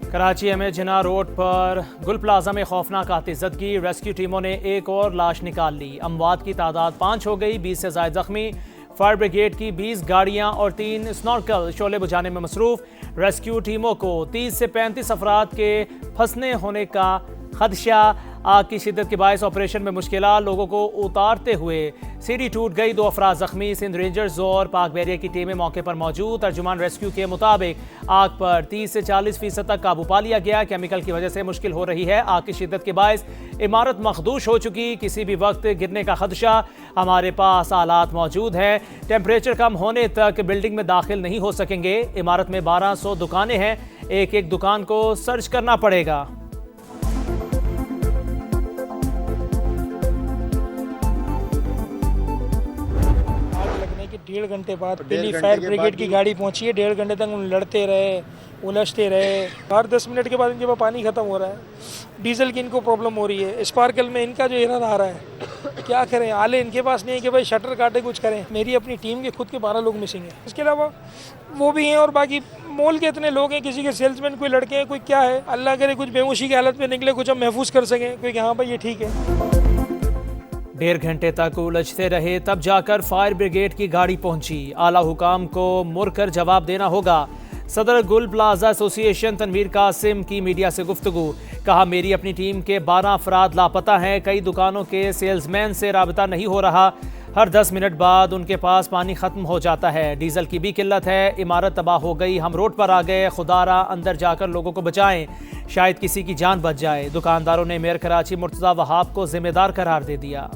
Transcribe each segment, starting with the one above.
कराची में जिना रोड पर गुल प्लाजा में खौफनाक आतिशदगी। रेस्क्यू टीमों ने एक और लाश निकाल ली। अमवात की तादाद 5 हो गई, 20 से ज्यादा जख्मी। फायर ब्रिगेड की 20 गाड़ियां और 3 स्नॉर्कल शोले बुझाने में मसरूफ। रेस्क्यू टीमों को 30 से 35 अफराद के फंसने होने का खदशा। आग की शिद्दत के बायस ऑपरेशन में मुश्किलात, लोगों को उतारते हुए सीढ़ी टूट गई, 2 अफराद जख्मी। सिंध रेंजर्स और पाक बैरियर की टीमें मौके पर मौजूद। तर्जुमान रेस्क्यू के मुताबिक आग पर 30 से 40% तक काबू पा लिया गया। केमिकल की वजह से मुश्किल हो रही है। आग की शिद्दत के बायस इमारत मखदूश हो चुकी, किसी भी वक्त गिरने का खदशा। हमारे पास आलात मौजूद हैं, टेम्परेचर कम होने तक बिल्डिंग में दाखिल नहीं हो सकेंगे। इमारत में 1200 दुकानें हैं, एक एक दुकान को सर्च करना पड़ेगा। डेढ़ घंटे बाद पहली फायर ब्रिगेड की गाड़ी पहुंची है। 1.5 घंटे तक लड़ते रहे, उलझते रहे। हर 10 मिनट के बाद इनके पास पानी खत्म हो रहा है। डीजल की इनको प्रॉब्लम हो रही है। स्पार्कल में इनका जो एरर आ रहा है, क्या करें, आले इनके पास नहीं है कि भाई शटर काटे कुछ करें। मेरी अपनी टीम के खुद के 12 लोग मिसिंग हैं। इसके अलावा वो भी हैं और बाकी मॉल के इतने लोग हैं, किसी के सेल्समैन, कोई लड़के हैं, कोई क्या है। अल्लाह करे कुछ बेहोशी की हालत में निकले, कुछ हम महफूज कर सकें, कोई कि हाँ भाई ये ठीक है। 1.5 घंटे तक उलझते रहे, तब जाकर फायर ब्रिगेड की गाड़ी पहुंची। आला हुकाम को मुड़कर जवाब देना होगा। सदर गुल प्लाजा एसोसिएशन तनवीर कासिम की मीडिया से गुफ्तगू। कहा, मेरी अपनी टीम के 12 अफराद लापता हैं। कई दुकानों के सेल्समैन से राबता नहीं हो रहा। हर 10 मिनट बाद उनके पास पानी खत्म हो जाता है। डीजल की भी किल्लत है। इमारत तबाह हो गई। हम रोड पर आ गए। खुदारा अंदर जाकर लोगों को बचाएं, शायद किसी की जान बच जाए। दुकानदारों ने मेयर कराची मुर्तज़ा वहाब को जिम्मेदार करार दे दिया।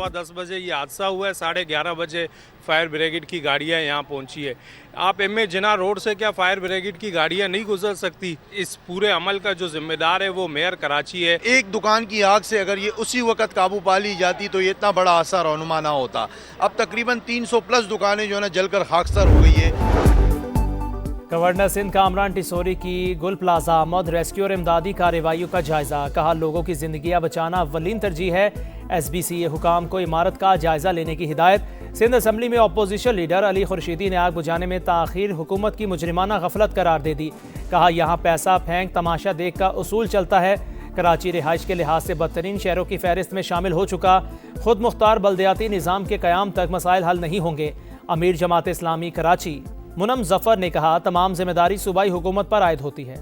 10:15 बजे ये हादसा हुआ है। 11:30 बजे फायर ब्रिगेड की गाड़ियाँ यहाँ पहुँची है। आप एम ए जिना रोड से क्या फायर ब्रिगेड की गाड़ियाँ नहीं गुजर सकती? इस पूरे अमल का जो जिम्मेदार है वो मेयर कराची है। एक दुकान की आग से अगर ये उसी वक्त काबू पा ली जाती तो ये इतना बड़ा असर रौनुमा ना होता। अब तकरीबन 300 प्लस दुकानें जो है ना जलकर खाकसर हो गई है। गवर्नर सिंध कामरान टिसोरी की गुल प्लाजा आमद रेस्क्यू और इमदादी कार्रवाइयों का जायजा। कहा, लोगों की जिंदगियां बचाना अव्वलीन तरजीह है। SBCA हुकाम को इमारत का जायजा लेने की हिदायत। सिंध असम्बली में अपोजिशन लीडर अली खुर्शीदी ने आग बुझाने में ताखीर हुकूमत की मुजरिमाना गफलत करार दे दी। कहा, यहाँ पैसा फेंक तमाशा देख का उसूल चलता है। कराची रिहाइश के लिहाज से बदतरीन शहरों की फहरिस्त में शामिल हो चुका। खुद मुख्तार बल्दियाती निज़ाम के क़याम तक मसाइल हल नहीं होंगे। अमीर जमात इस्लामी कराची मुनम जफर ने कहा, तमाम जिम्मेदारी सूबाई हुकूमत पर आयद होती है।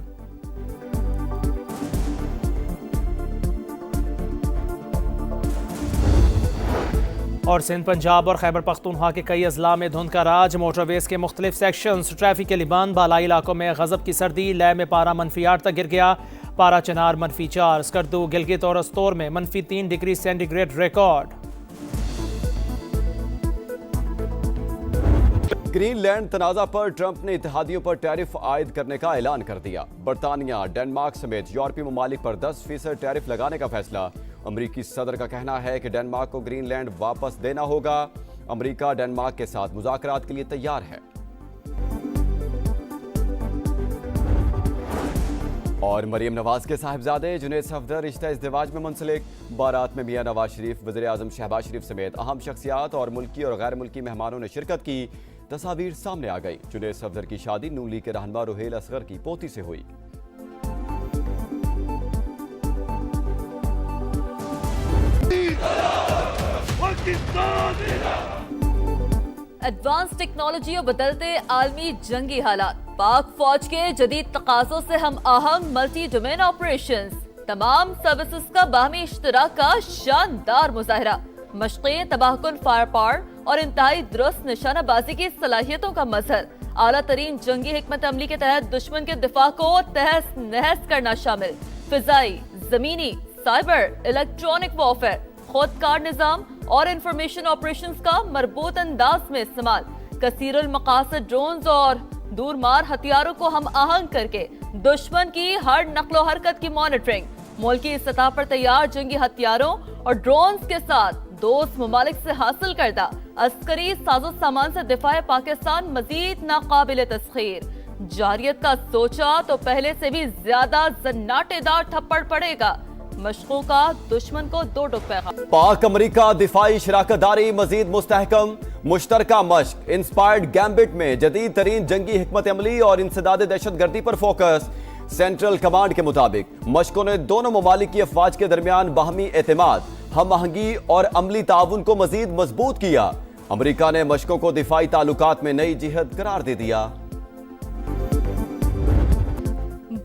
और सिंध, पंजाब और खैबर पख्तूनख्वा के कई अजला में धुंध का राज। मोटरवेज के मुख्तलिफ सेक्शंस ट्रैफिकली बंद। बालाई इलाकों में गजब की सर्दी। लय में पारा -8 तक गिर गया। पारा चनार -4, स्कर्दू, गिलगित और अस्तोर में -3 डिग्री सेंटीग्रेड रिकॉर्ड। ग्रीनलैंड तनाज़ा पर ट्रंप ने इत्तेहादियों पर टैरिफ आयद करने का ऐलान कर दिया। बरतानिया, डेनमार्क समेत यूरोपीय ममालिक पर 10% टैरिफ लगाने का फैसला। अमरीकी सदर का कहना है कि डेनमार्क को ग्रीनलैंड वापस देना होगा। अमरीका डेनमार्क के साथ मुज़ाकरात के लिए तैयार है। और मरियम नवाज के साहिबजादे जुनैद सफदर रिश्ता इज़्दिवाज में मुंसलिक। बारात में मियां नवाज शरीफ, वज़ीर आज़म शहबाज शरीफ समेत अहम शख्सियात और मुल्की और गैर मुल्की मेहमानों ने शिरकत की। तस्वीर सामने आ गई। जुनैद सफदर की शादी नून लीग के रहनुमा रुहेल असगर की पोती से हुई। एडवांस टेक्नोलॉजी और बदलते आलमी जंगी हालात। पाक फौज के जदीद तकाज़ों से हम आहंग मल्टी डोमेन ऑपरेशंस। तमाम सर्विसेज का बाहमी इश्तराक का शानदार मुजाहरा। मशक़ें, तबाहकुन फायर पावर और इंतहाई दुरुस्त निशानाबाजी की सलाहियतों का मजहर। आला तरीन जंगी हिकमत अमली के तहत दुश्मन के दिफा को तहस नहस करना शामिल। फिजाई, जमीनी, साइबर, इलेक्ट्रॉनिक वॉरफेयर, खुदकार निजाम और इंफॉर्मेशन ऑपरेशंस का मरबूत अंदाज में इस्तेमाल। कसीरुल मकासद ड्रोन्स और दूरमार हथियारों को हम आहंग करके दुश्मन की हर नकलो हरकत की मॉनिटरिंग। मुल्की सतह पर तैयार जंगी हथियारों और ड्रोन्स के साथ दोस्त ममालिक से हासिल करदा अस्करी साजो सामान से दिफाए पाकिस्तान मजीद नाकाबिल तस्खीर। जारियत का सोचा तो पहले से भी ज्यादा जन्नाटेदार थप्पड़ पड़ेगा। मशकों का दुश्मन को 2 टुक पैगाम। पाक अमरीका दिफाई शराकतदारी मजीद मुस्तहकम। मुश्तरका मश्क इंस्पायर्ड गैम्बिट में जदीद तरीन जंगी हिकमत अमली और इंसदाद दहशतगर्दी पर फोकस। सेंट्रल कमांड के मुताबिक मश्कों ने दोनों ममालिक की अफवाज के दरमियान बाहमी एतमाद, हम आहंगी और अमली ताउन को मजीद मजबूत किया। अमरीका ने मश्कों को दिफाई ताल्लुकात में नई जिहद करार दे दिया।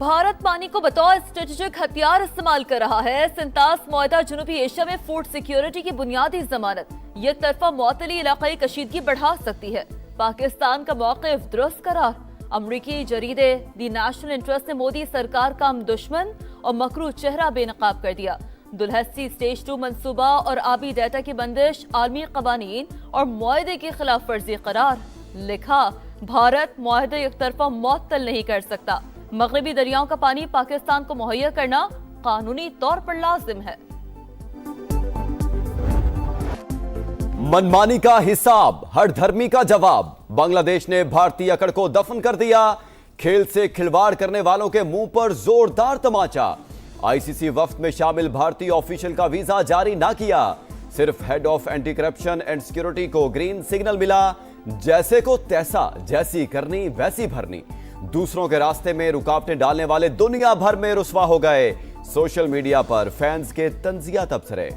भारत पानी को बतौर स्ट्रेटेजिक हथियार इस्तेमाल कर रहा है। सिंतास मुआहदा जनूबी एशिया में फूड सिक्योरिटी की बुनियादी जमानत, एक तरफा मुअत्तली इलाकाई कशीदगी बढ़ा सकती है। पाकिस्तान का मौक़िफ़ दुरुस्त करार। अमरीकी जरीदे दी नेशनल इंटरेस्ट ने मोदी सरकार का हम दुश्मन और मकरू चेहरा बेनकाब कर दिया। दुलहस्ती स्टेज 2 मंसूबा और आबी डेटा की बंदिश आलमी कवानीन और मुआहदे की खिलाफ वर्जी करार। लिखा, भारत मुआहदे एक तरफा मुअत्तल नहीं कर सकता। मगरबी दरियाओं का पानी पाकिस्तान को मुहैया करना कानूनी तौर पर लाजिम है। मनमानी का हिसाब, हर धर्मी का जवाब। बांग्लादेश ने भारतीय अकड़ को दफन कर दिया। खेल से खिलवाड़ करने वालों के मुंह पर जोरदार तमाचा। आईसीसी वफ्द में शामिल भारतीय ऑफिशियल का वीजा जारी ना किया। सिर्फ head of anti corruption and security को ग्रीन सिग्नल मिला। जैसे को तैसा, जैसी करनी वैसी भरनी। दूसरों के रास्ते में रुकावटें डालने वाले दुनिया भर में रुस्वा हो गए। सोशल मीडिया पर फैंस के तंजिया तबसरे।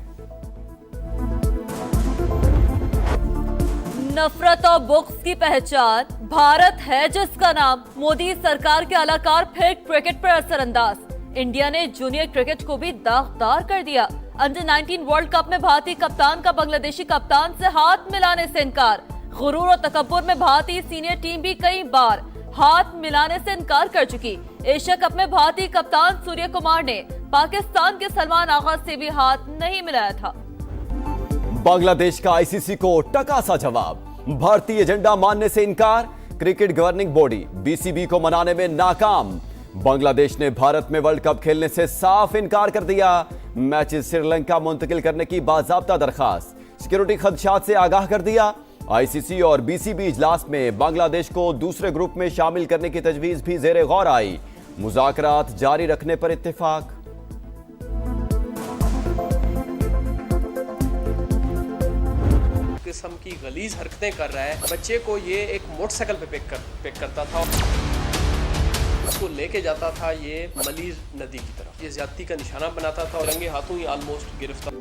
नफरत और बुक्स की पहचान भारत है जिसका नाम। मोदी सरकार के अलाकार फिर क्रिकेट पर असरअंदाज। इंडिया ने जूनियर क्रिकेट को भी दागदार कर दिया। अंडर 19 वर्ल्ड कप में भारतीय कप्तान का बांग्लादेशी कप्तान से हाथ मिलाने से इनकार। गुरूर और तकब्बुर में भारतीय सीनियर टीम भी कई बार हाथ मिलाने से इनकार कर चुकी। एशिया कप में भारतीय कप्तान सूर्य कुमार ने पाकिस्तान के सलमान आगा से भी हाथ नहीं मिलाया था। बांग्लादेश का आईसीसी को टका सा जवाब। भारतीय एजेंडा मानने से इनकार। क्रिकेट गवर्निंग बॉडी बीसीबी को मनाने में नाकाम। बांग्लादेश ने भारत में वर्ल्ड कप खेलने से साफ इनकार कर दिया। मैचेस श्रीलंका मुंतकिल करने की बाज़ाब्ता दरखास्त। सिक्योरिटी खदशात से आगाह कर दिया। आईसीसी और बीसीबी इजलास में बांग्लादेश को दूसरे ग्रुप में शामिल करने की तजवीज भी जेरे गौर आई। मुज़ाकरात जारी रखने पर इत्तेफाक। किस्म की गलीज हरकतें कर रहा है। बच्चे को ये एक मोटरसाइकिल पे पिक करता था, उसको लेके जाता था ये मलीर नदी की तरफ। ये ज्यादती का निशाना बनाता था और रंगे हाथों ही ऑलमोस्ट गिरफ्तार।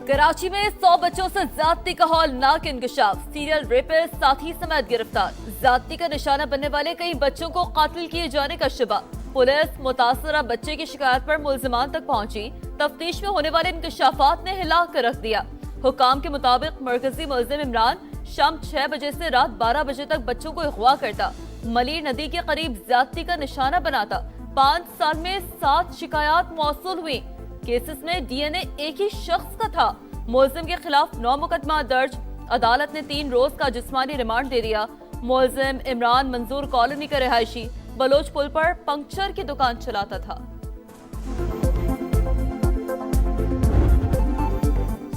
कराची में 100 बच्चों से ज्यादती का हौलनाक इंकशाफ। सीरियल रेपिस्ट साथी समेत गिरफ्तार। ज्यादती का निशाना बनने वाले कई बच्चों को कातिल किए जाने का शुबा। पुलिस मुतासरा बच्चे की शिकायत पर मुल्जिमान तक पहुंची। तफ्तीश में होने वाले इंकशाफात ने हिला कर रख दिया। हुकाम के मुताबिक मरकजी मुल्जिम इमरान शाम 6 बजे से रात 12 बजे तक बच्चों को अगवा करता, मलीर नदी के करीब ज्यादती का निशाना बनाता। 5 साल में 7 शिकायत मौसूल हुई। केसेस में डीएनए एक ही शख्स का था। मुल्जिम के खिलाफ 9 मुकदमा दर्ज। अदालत ने 3 रोज का जिस्मानी रिमांड दे दिया। मुल्जिम इमरान मंजूर कॉलोनी का रिहायशी बलोच पुल पर पंक्चर की दुकान चलाता था।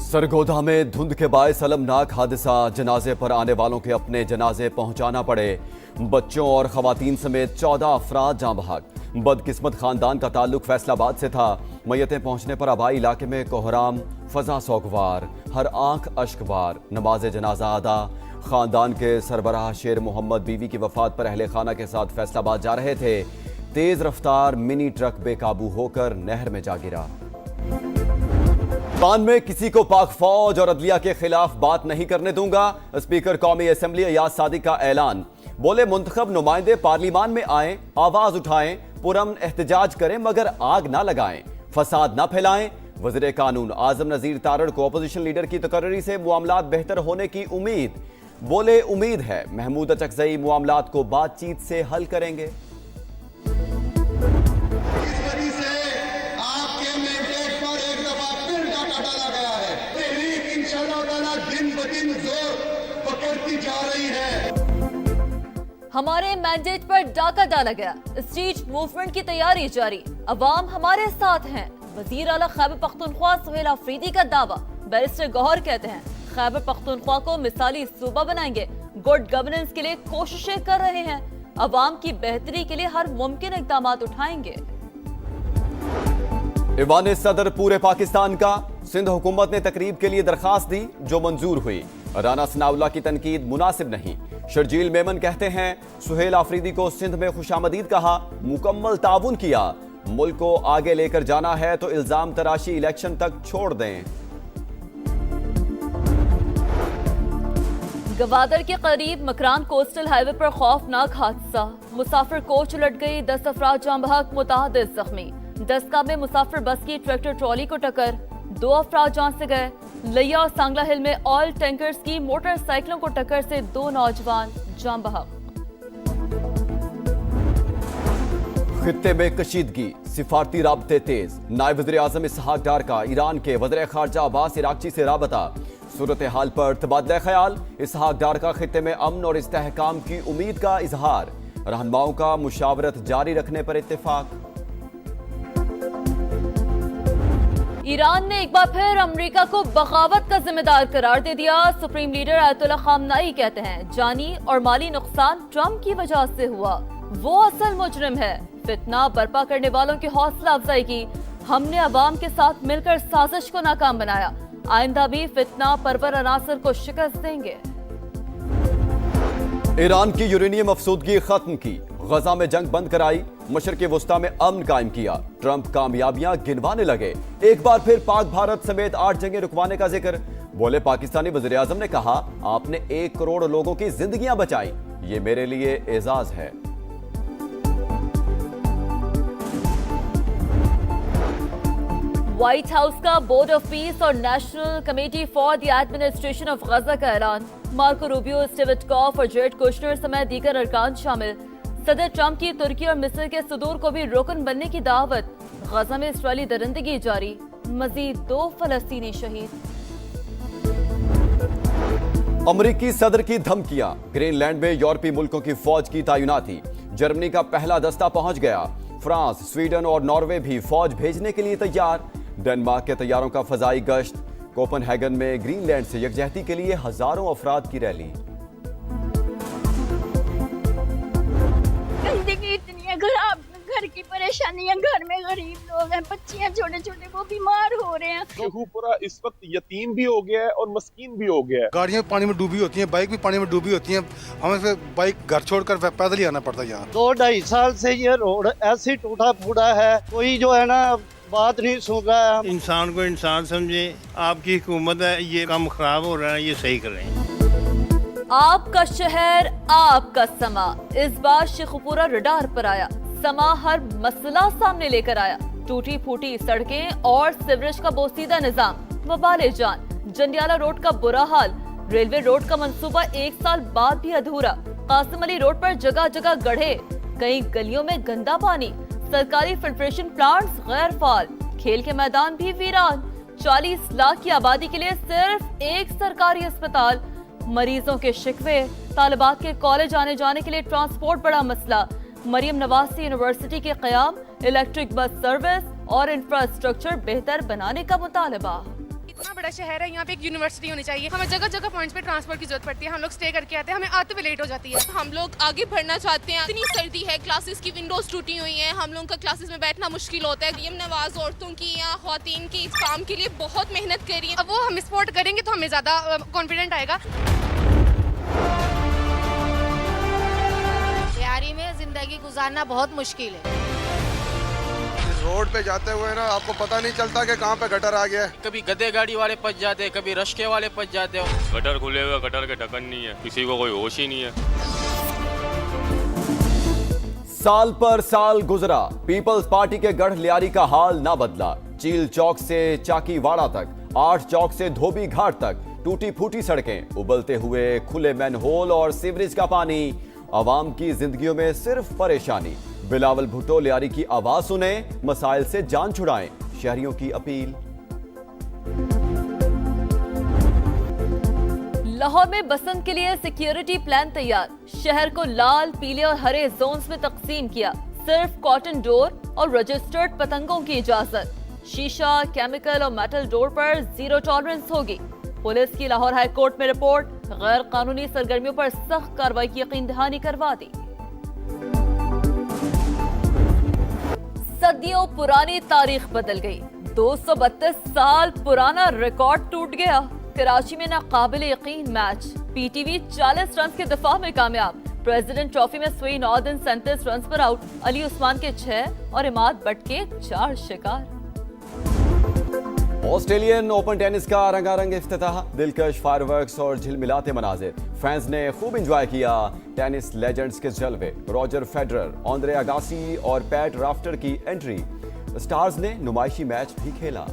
सरगोधा में धुंध के बायस अलमनाक हादसा। जनाजे पर आने वालों के अपने जनाजे पहुंचाना पड़े। बच्चों और खवातीन समेत 14 अफराद जाँ बहक। बदकिस्मत खानदान का ताल्लुक फैसलाबाद से था। मैयतें पहुंचने पर आबाई इलाके में कोहराम, फजा सोगवार, हर आंख अश्कबार। नमाज जनाजा अदा। खानदान के सरबराह शेर मोहम्मद बीवी की वफात पर अहले खाना के साथ फैसलाबाद जा रहे थे। तेज रफ्तार मिनी ट्रक बेकाबू होकर नहर में जा गिरा। पान में किसी को पाक फौज और अदलिया के खिलाफ बात नहीं करने दूंगा। स्पीकर कौमी असेंबली अयाज सादिक का ऐलान। बोले, मुंतखब नुमाइंदे पार्लिमान में आएं, आवाज उठाएं, पुरअमन एहतजाज करें मगर आग ना लगाएं, फसाद ना फैलाएं। वज़ीर कानून आजम नज़ीर तारड़ को अपोजिशन लीडर की तकर्री से मामलात बेहतर होने की उम्मीद। बोले, उम्मीद है महमूद अचकज़ई मामलात को बातचीत से हल करेंगे। हमारे मैंडेट पर डाका डाला गया। स्ट्रीट मूवमेंट की तैयारी जारी। अवाम हमारे साथ हैं। वजीर आला खैबर पख्तूनख्वा सुहेल अफरीदी का दावा। बैरिस्टर गौहर कहते हैं खैबर पख्तूनख्वा को मिसाली सूबा बनाएंगे। गुड गवर्नेंस के लिए कोशिशें कर रहे हैं। अवाम की बेहतरी के लिए हर मुमकिन इक़दाम उठाएंगे। ईवान सदर पूरे पाकिस्तान का। सिंध हुकूमत ने तकरीब के लिए दरखास्त दी जो मंजूर हुई। राना सनाउल्लाह की तनकीद मुनासिब नहीं। शर्जील मेमन कहते हैं सुहेल आफरीदी को सिंध में खुशामदीद कहा, मुकम्मल ताउन किया। मुल्क को आगे लेकर जाना है तो इल्जाम तराशी इलेक्शन तक छोड़ दें। गवादर के करीब मकरान कोस्टल हाईवे पर खौफनाक हादसा, मुसाफिर कोच उलट गई, 10 अफराद जाँ बहक, मुतअद्दिद जख्मी। दस्का में मुसाफिर बस की ट्रैक्टर ट्रॉली को टक्कर, 2 अफराद जान से गए। लिया और सांगला हिल में ऑयल टैंकर्स की मोटरसाइकिलों को टक्कर से 2 नौजवान जाँ बहक। खित्ते में कशीदगी, सिफारती राब्ते तेज। नायब वज़ीर आज़म इसहाक डार का ईरान के वज़ीर ख़ारजा अब्बास इराक़ची से राबता। सूरत हाल पर तबादला ख्याल, इसहाक डार का खित्ते में अमन और इस्तेहकाम की उम्मीद का इजहार। रहनुमाओं का मुशावरत जारी रखने पर इत्तेफाक। ईरान ने एक बार फिर अमेरिका को बगावत का जिम्मेदार करार दे दिया। सुप्रीम लीडर आयतुल्ला खामनाई कहते हैं जानी और माली नुकसान ट्रंप की वजह से हुआ, वो असल मुजरिम है। फितना बर्पा करने वालों की हौसला अफजाई की, हमने अवाम के साथ मिलकर साजिश को नाकाम बनाया। आइंदा भी फितना परवर अनासर को शिकस्त देंगे। ईरान की यूरेनियम अफसूदगी खत्म की, गजा में जंग बंद कराई, मशरक़ वुस्ता में अमन कायम किया। ट्रंप कामयाबियां गिनवाने लगे। एक बार फिर पाक भारत समेत 8 जंगें रुकवाने का जिक्र। बोले पाकिस्तानी वज़ीर आज़म ने कहा आपने 1 करोड़ लोगों की जिंदगियां बचाई, ये मेरे लिए एजाज है। व्हाइट हाउस का बोर्ड ऑफ पीस और national committee for the administration of Gaza का ऐलान। मार्को रूबियो, स्टीव विटकॉफ और जेरेड कुशनर समेत दीगर अरकान शामिल। सदर ट्रंप की तुर्की और मिस्र के सदूर को भी रुकन बनने की दावत। गजा में इसराइली दरिंदगी जारी, मजीद 2 फलस्तीनी शहीद। अमरीकी सदर की धमकियां, ग्रीनलैंड में यूरोपीय मुल्कों की फौज की तैनाती। जर्मनी का पहला दस्ता पहुंच गया। फ्रांस, स्वीडन और नॉर्वे भी फौज भेजने के लिए तैयार। डेनमार्क के तैयारों का फजाई गश्त। कोपनहेगन में ग्रीनलैंड से यकजहती के लिए हजारों अफराद की रैली। जिंदगी इतनी है, घर की परेशानियां, घर में गरीब लोग हैं, बच्चियां छोटे छोटे वो बीमार हो रहे हैं। गेहूं पूरा इस वक्त यतीम भी हो गया है और मस्कीन भी हो गया है। गाड़ियां पानी में डूबी होती हैं, बाइक भी पानी में डूबी होती हैं। हमें फिर बाइक घर छोड़कर पैदल ही आना पड़ता है यहाँ। 2-2.5 साल से ये रोड ऐसी टूटा फूटा है, कोई जो है ना बात नहीं सुन रहा है। इंसान को इंसान समझे, आपकी हुकूमत है, ये काम खराब हो रहा है, ये सही करें। आपका शहर, आपका समा। इस बार शेखुपुरा रडार पर आया। समा हर मसला सामने लेकर आया। टूटी फूटी सड़कें और सीवरेज का बोसीदा निजाम, वबाले जान। जंडियाला रोड का बुरा हाल। रेलवे रोड का मंसूबा 1 साल बाद भी अधूरा। कासिम अली रोड पर जगह जगह गड्ढे, कई गलियों में गंदा पानी। सरकारी फिल्ट्रेशन प्लांट्स गैर फाल। खेल के मैदान भी वीरान। 40 लाख की आबादी के लिए सिर्फ 1 सरकारी अस्पताल। मरीजों के शिकवे। तालिबात के कॉलेज आने जाने के लिए ट्रांसपोर्ट बड़ा मसला। मरियम नवाज यूनिवर्सिटी के क़याम, इलेक्ट्रिक बस सर्विस और इंफ्रास्ट्रक्चर बेहतर बनाने का मुतालबा। इतना बड़ा शहर है, यहाँ पे एक यूनिवर्सिटी होनी चाहिए। हमें जगह जगह पॉइंट्स पे ट्रांसपोर्ट की जरूरत पड़ती है। हम लोग स्टे करके आते हैं, हमें आते हुए लेट हो जाती है। हम लोग आगे बढ़ना चाहते हैं, इतनी सर्दी है, क्लासेस की विंडोज टूटी हुई हैं, हम लोगों का क्लासेस में बैठना मुश्किल होता है। मरियम नवाज औरतों की या ख्वातीन की इस काम के लिए बहुत मेहनत कर रही है। अब वो हम सपोर्ट करेंगे तो हमें ज्यादा कॉन्फिडेंट आएगा। तैयारी में जिंदगी गुजारना बहुत मुश्किल है। रोड पे जाते हुए ना आपको पता नहीं चलता कि कहाँ पे गटर आ गया है। कभी गधे गाड़ी वाले फंस जाते हैं, कभी रश्के वाले फंस जाते हो। गटर खुले हुए, गटर के ढक्कन नहीं है, किसी को कोई होश ही नहीं है। साल पर साल गुजरा, पीपल्स पार्टी के गढ़ लियारी का हाल ना बदला। चील चौक से चाकीवाड़ा तक, 8 चौक से धोबी घाट तक टूटी फूटी सड़कें, उबलते हुए खुले मैनहोल और सीवरेज का पानी। आवाम की जिंदगियों में सिर्फ परेशानी। बिलावल भुट्टो लियारी की आवाज सुने, मसाइल से जान छुड़ाएं, शहरियों की अपील। लाहौर में बसंत के लिए सिक्योरिटी प्लान तैयार। शहर को लाल, पीले और हरे जोन्स में तकसीम किया। सिर्फ कॉटन डोर और रजिस्टर्ड पतंगों की इजाजत। शीशा, केमिकल और मेटल डोर पर 0 टॉलरेंस होगी। पुलिस की लाहौर हाई कोर्ट में रिपोर्ट, गैर कानूनी सरगर्मियों पर सख्त कार्रवाई की यकीन दहानी करवा दी। सदियों पुरानी तारीख बदल गई। 232 साल पुराना रिकॉर्ड टूट गया। कराची में नाकाबिल यकीन मैच, पीटीवी 40 रन के दफा में कामयाब। प्रेसिडेंट ट्रॉफी में सुई 9 दिन 37 रन पर आउट। अली उस्मान के 6 और इमाद बट के 4 शिकार। ऑस्ट्रेलियन ओपन टेनिस का रंगारंग इफ्तिताह, दिलकश फायरवर्क्स और झिलमिलाते मनाजिर, फैंस ने खूब एंजॉय किया टेनिस लेजेंड्स के जलवे। रॉजर फेडरर, आंद्रे अगासी और पैट राफ्टर की एंट्री, स्टार्स ने नुमाइशी मैच भी खेला।